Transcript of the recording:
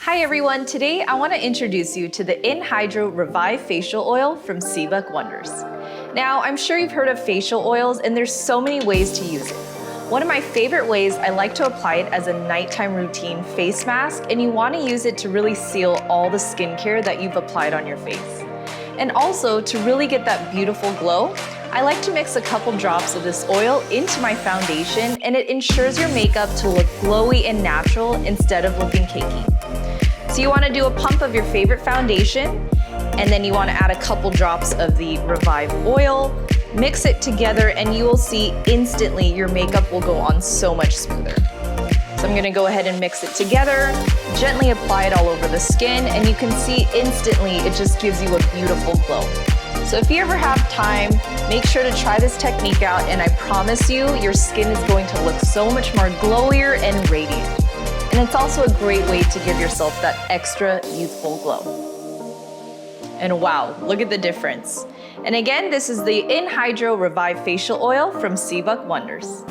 Hi everyone, today I want to introduce you to the Inhydro Revive Facial Oil from Seabuck Wonders. Now, I'm sure you've heard of facial oils and there's so many ways to use it. One of my favorite ways, I like to apply it as a nighttime routine face mask, and you want to use it to really seal all the skincare that you've applied on your face. And also, to really get that beautiful glow, I like to mix a couple drops of this oil into my foundation, and it ensures your makeup to look glowy and natural instead of looking cakey. So you want to do a pump of your favorite foundation, and then you want to add a couple drops of the Revive oil, mix it together, and you will see instantly your makeup will go on so much smoother. So I'm going to go ahead and mix it together, gently apply it all over the skin, and you can see instantly it just gives you a beautiful glow. So if you ever have time, make sure to try this technique out, and I promise you, your skin is going to look so much more glowier and radiant. And it's also a great way to give yourself that extra youthful glow. And wow, look at the difference. And again, this is the Inhydro Revive Facial Oil from Seabuck Wonders.